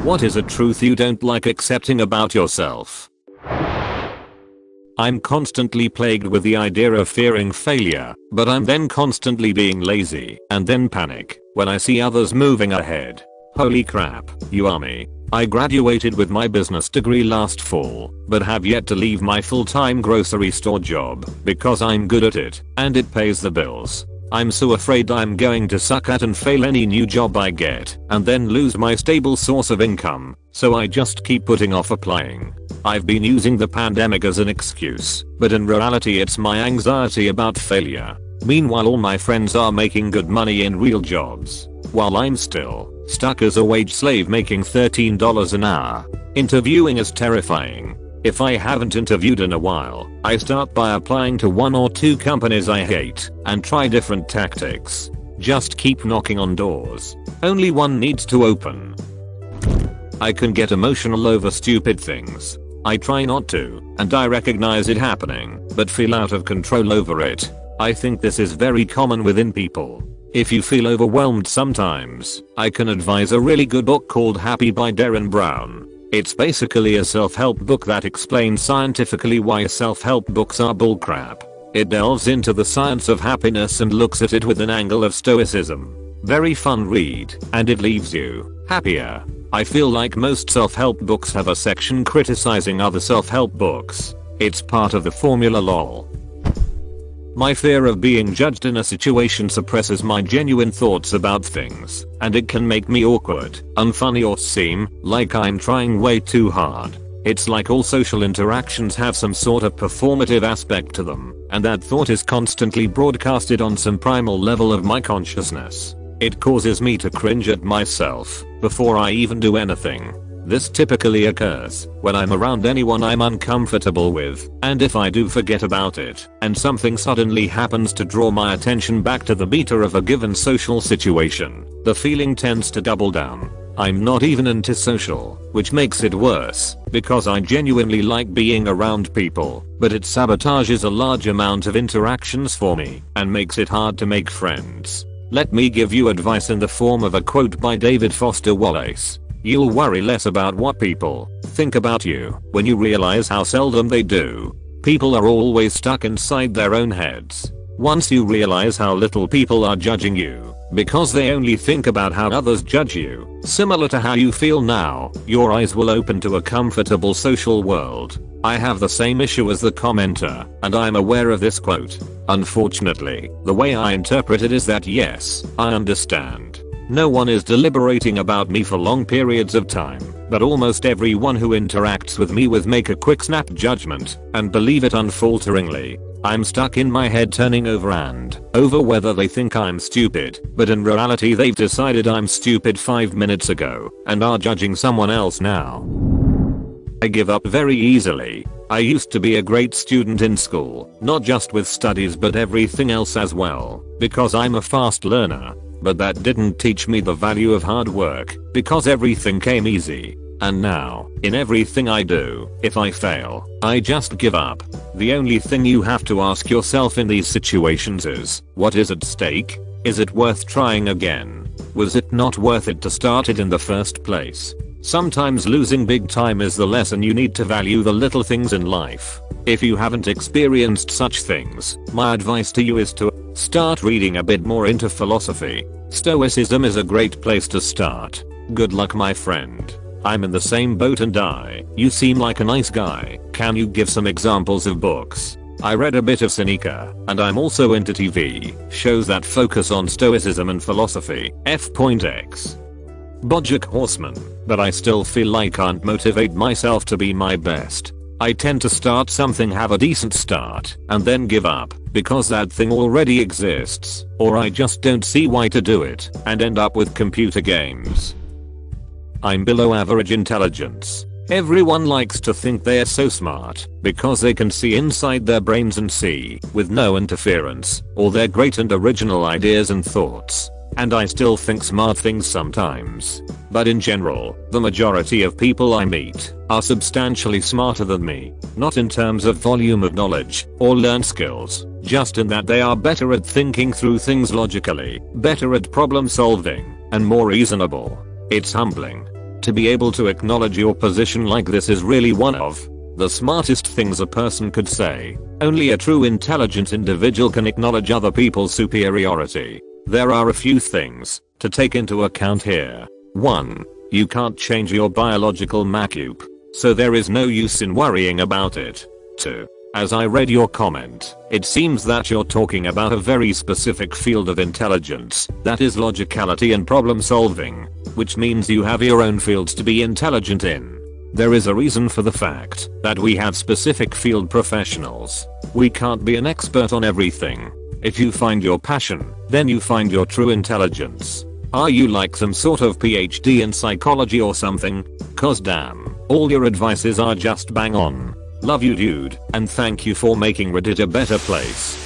What is a truth you don't like accepting about yourself? I'm constantly plagued with the idea of fearing failure, but I'm then constantly being lazy and then panic when I see others moving ahead. Holy crap, you are me. I graduated with my business degree last fall, but have yet to leave my full-time grocery store job because I'm good at it and it pays the bills. I'm so afraid I'm going to suck at and fail any new job I get and then lose my stable source of income, so I just keep putting off applying. I've been using the pandemic as an excuse, but in reality it's my anxiety about failure. Meanwhile all my friends are making good money in real jobs, while I'm still stuck as a wage slave making $13 an hour. Interviewing is terrifying. If I haven't interviewed in a while, I start by applying to 1 or 2 companies I hate and try different tactics. Just keep knocking on doors. Only one needs to open. I can get emotional over stupid things. I try not to, and I recognize it happening, but feel out of control over it. I think this is very common within people. If you feel overwhelmed sometimes, I can advise a really good book called Happy by Derren Brown. It's basically a self-help book that explains scientifically why self-help books are bullcrap. It delves into the science of happiness and looks at it with an angle of stoicism. Very fun read, and it leaves you happier. I feel like most self-help books have a section criticizing other self-help books. It's part of the formula lol. My fear of being judged in a situation suppresses my genuine thoughts about things, and it can make me awkward, unfunny or seem like I'm trying way too hard. It's like all social interactions have some sort of performative aspect to them, and that thought is constantly broadcasted on some primal level of my consciousness. It causes me to cringe at myself before I even do anything. This typically occurs when I'm around anyone I'm uncomfortable with, and if I do forget about it, and something suddenly happens to draw my attention back to the meter of a given social situation, the feeling tends to double down. I'm not even antisocial, which makes it worse, because I genuinely like being around people, but it sabotages a large amount of interactions for me, and makes it hard to make friends. Let me give you advice in the form of a quote by David Foster Wallace. You'll worry less about what people think about you when you realize how seldom they do. People are always stuck inside their own heads. Once you realize how little people are judging you because they only think about how others judge you, similar to how you feel now, your eyes will open to a comfortable social world. I have the same issue as the commenter, and I'm aware of this quote. Unfortunately, the way I interpret it is that yes, I understand. No one is deliberating about me for long periods of time, but almost everyone who interacts with me make a quick snap judgment and believe it unfalteringly. I'm stuck in my head turning over and over whether they think I'm stupid, but in reality they've decided I'm stupid 5 minutes ago and are judging someone else now. I give up very easily. I used to be a great student in school, not just with studies but everything else as well, because I'm a fast learner. But that didn't teach me the value of hard work, because everything came easy. And now, in everything I do, if I fail, I just give up. The only thing you have to ask yourself in these situations is, what is at stake? Is it worth trying again? Was it not worth it to start it in the first place? Sometimes losing big time is the lesson you need to value the little things in life. If you haven't experienced such things, my advice to you is to start reading a bit more into philosophy. Stoicism is a great place to start. Good luck, my friend. I'm in the same boat and you seem like a nice guy. Can you give some examples of books? I read a bit of Seneca, and I'm also into TV shows that focus on stoicism and philosophy. F.X. BoJack Horseman, but I still feel I can't motivate myself to be my best. I tend to start something, have a decent start, and then give up, because that thing already exists, or I just don't see why to do it, and end up with computer games. I'm below average intelligence. Everyone likes to think they're so smart, because they can see inside their brains and see, with no interference, all their great and original ideas and thoughts. And I still think smart things sometimes. But in general, the majority of people I meet are substantially smarter than me. Not in terms of volume of knowledge or learned skills, just in that they are better at thinking through things logically, better at problem solving, and more reasonable. It's humbling. To be able to acknowledge your position like this is really one of the smartest things a person could say. Only a true intelligent individual can acknowledge other people's superiority. There are a few things to take into account here. 1. You can't change your biological makeup, so there is no use in worrying about it. 2. As I read your comment, it seems that you're talking about a very specific field of intelligence, that is logicality and problem solving, which means you have your own fields to be intelligent in. There is a reason for the fact that we have specific field professionals. We can't be an expert on everything. If you find your passion, then you find your true intelligence. Are you like some sort of PhD in psychology or something? Cause damn, all your advices are just bang on. Love you dude, and thank you for making Reddit a better place.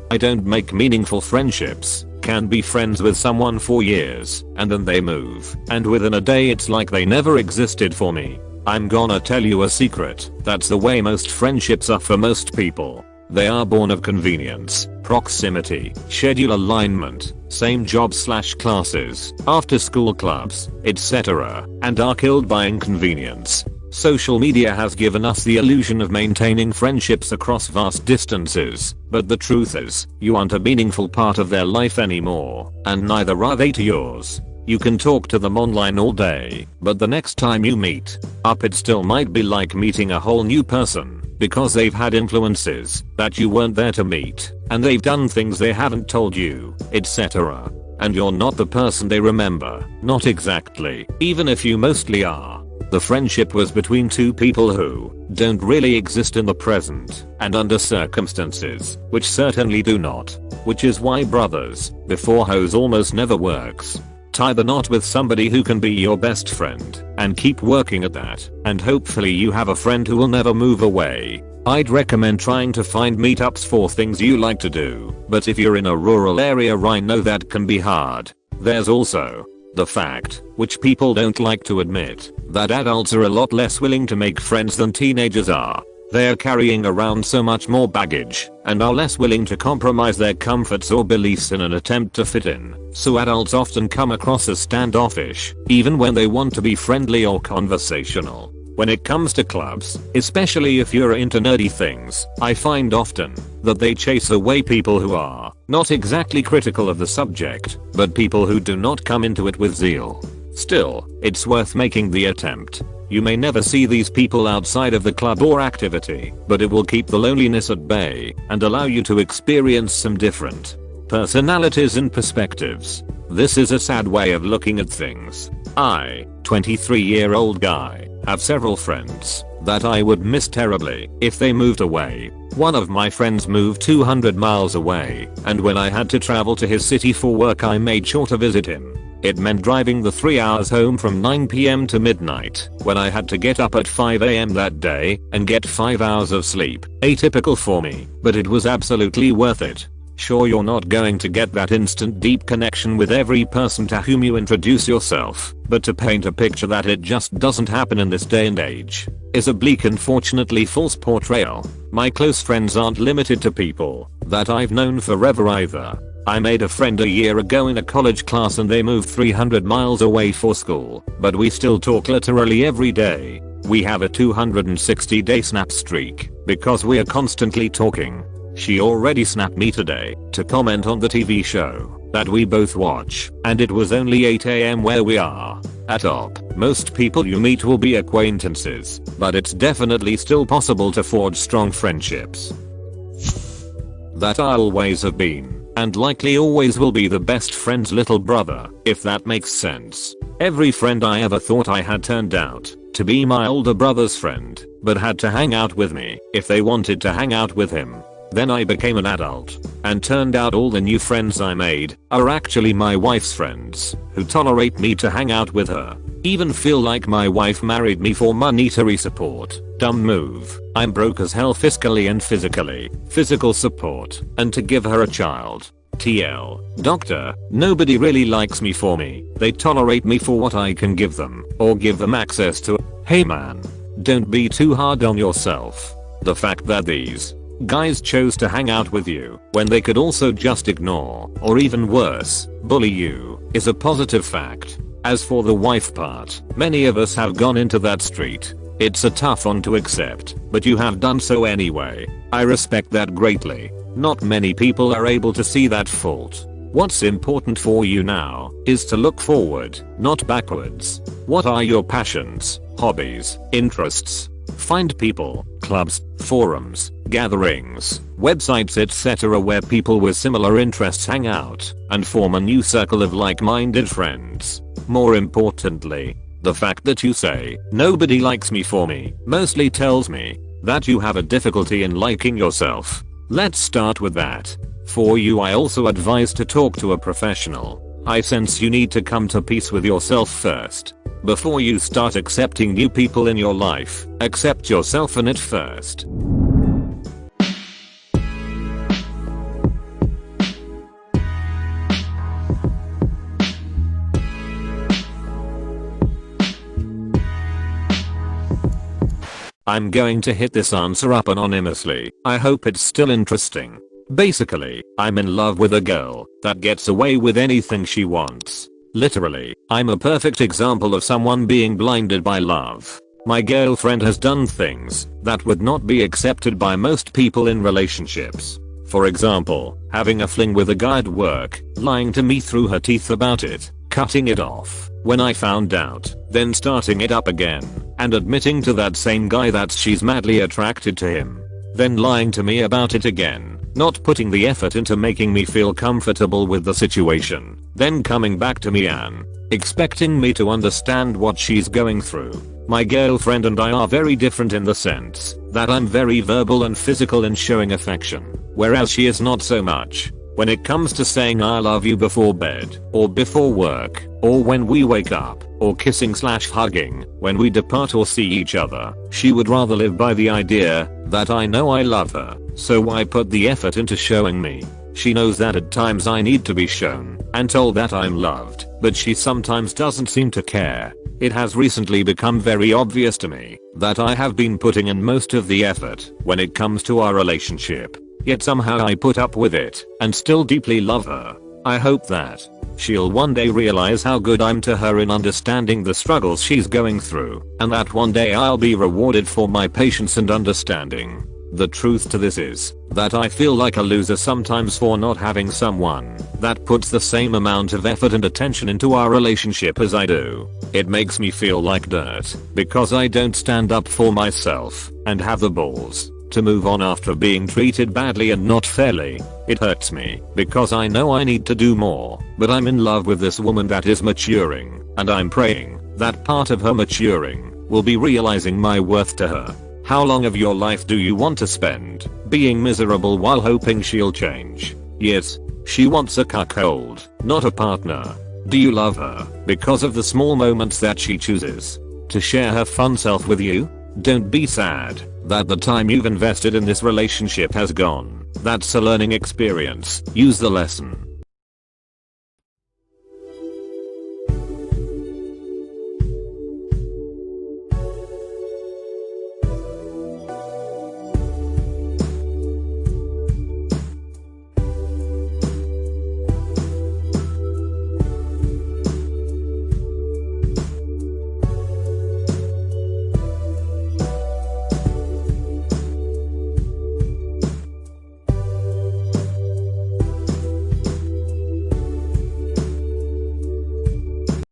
I don't make meaningful friendships, can be friends with someone for years, and then they move, and within a day it's like they never existed for me. I'm gonna tell you a secret, that's the way most friendships are for most people. They are born of convenience, proximity, schedule alignment, same job/classes, after school clubs, etc., and are killed by inconvenience. Social media has given us the illusion of maintaining friendships across vast distances, but the truth is, you aren't a meaningful part of their life anymore, and neither are they to yours. You can talk to them online all day, but the next time you meet up it still might be like meeting a whole new person, because they've had influences that you weren't there to meet, and they've done things they haven't told you, etc. And you're not the person they remember, not exactly, even if you mostly are. The friendship was between two people who don't really exist in the present and under circumstances which certainly do not. Which is why brothers before hoes almost never works. Tie the knot with somebody who can be your best friend and keep working at that, and hopefully you have a friend who will never move away. I'd recommend trying to find meetups for things you like to do, but if you're in a rural area I know that can be hard. There's also the fact, which people don't like to admit, that adults are a lot less willing to make friends than teenagers are. They're carrying around so much more baggage and are less willing to compromise their comforts or beliefs in an attempt to fit in, so adults often come across as standoffish, even when they want to be friendly or conversational. When it comes to clubs, especially if you're into nerdy things, I find often that they chase away people who are not exactly critical of the subject, but people who do not come into it with zeal. Still, it's worth making the attempt. You may never see these people outside of the club or activity, but it will keep the loneliness at bay and allow you to experience some different personalities and perspectives. This is a sad way of looking at things. I, 23-year-old guy, have several friends that I would miss terribly if they moved away. One of my friends moved 200 miles away, and when I had to travel to his city for work I made sure to visit him. It meant driving the 3 hours home from 9 PM to midnight, when I had to get up at 5 AM that day and get 5 hours of sleep. Atypical for me, but it was absolutely worth it. Sure, you're not going to get that instant deep connection with every person to whom you introduce yourself, but to paint a picture that it just doesn't happen in this day and age is a bleak and fortunately false portrayal. My close friends aren't limited to people that I've known forever either. I made a friend a year ago in a college class and they moved 300 miles away for school, but we still talk literally every day. We have a 260-day snap streak because we are constantly talking. She already snapped me today to comment on the TV show that we both watch, and it was only 8 AM where we are. At top, most people you meet will be acquaintances, but it's definitely still possible to forge strong friendships that I always have been, and likely always will be, the best friend's little brother, if that makes sense. Every friend I ever thought I had turned out to be my older brother's friend, but had to hang out with me if they wanted to hang out with him. Then I became an adult, and turned out all the new friends I made are actually my wife's friends, who tolerate me to hang out with her. Even feel like my wife married me for monetary support. Dumb move. I'm broke as hell fiscally and physically. Physical support, and to give her a child. TL. Doctor, nobody really likes me for me. They tolerate me for what I can give them, or give them access to. Hey man, don't be too hard on yourself. The fact that these guys chose to hang out with you when they could also just ignore, or even worse, bully you, is a positive fact. As for the wife part, many of us have gone into that street. It's a tough one to accept, but you have done so anyway. I respect that greatly. Not many people are able to see that fault. What's important for you now is to look forward, not backwards. What are your passions, hobbies, interests? Find people, clubs, forums, gatherings, websites etc. where people with similar interests hang out and form a new circle of like-minded friends. More importantly, the fact that you say, "Nobody likes me for me," mostly tells me that you have a difficulty in liking yourself. Let's start with that. For you, I also advise to talk to a professional. I sense you need to come to peace with yourself first. Before you start accepting new people in your life, accept yourself in it first. I'm going to hit this answer up anonymously. I hope it's still interesting. Basically, I'm in love with a girl that gets away with anything she wants. Literally, I'm a perfect example of someone being blinded by love. My girlfriend has done things that would not be accepted by most people in relationships. For example, having a fling with a guy at work, lying to me through her teeth about it, cutting it off when I found out, then starting it up again, and admitting to that same guy that she's madly attracted to him. Then lying to me about it again, not putting the effort into making me feel comfortable with the situation, then coming back to me and expecting me to understand what she's going through. My girlfriend and I are very different in the sense that I'm very verbal and physical in showing affection, whereas she is not so much. When it comes to saying "I love you" before bed, or before work, or when we wake up, or kissing/hugging when we depart or see each other, she would rather live by the idea that I know I love her, so why put the effort into showing me? She knows that at times I need to be shown and told that I'm loved, but she sometimes doesn't seem to care. It has recently become very obvious to me that I have been putting in most of the effort when it comes to our relationship. Yet somehow I put up with it and still deeply love her. I hope that she'll one day realize how good I'm to her in understanding the struggles she's going through, and that one day I'll be rewarded for my patience and understanding. The truth to this is that I feel like a loser sometimes for not having someone that puts the same amount of effort and attention into our relationship as I do. It makes me feel like dirt because I don't stand up for myself and have the balls to move on after being treated badly and not fairly. It hurts me because I know I need to do more, but I'm in love with this woman that is maturing, and I'm praying that part of her maturing will be realizing my worth to her. How long of your life do you want to spend being miserable while hoping she'll change? Yes, she wants a cuckold, not a partner. Do you love her because of the small moments that she chooses to share her fun self with you? Don't be sad that the time you've invested in this relationship has gone. That's a learning experience. Use the lesson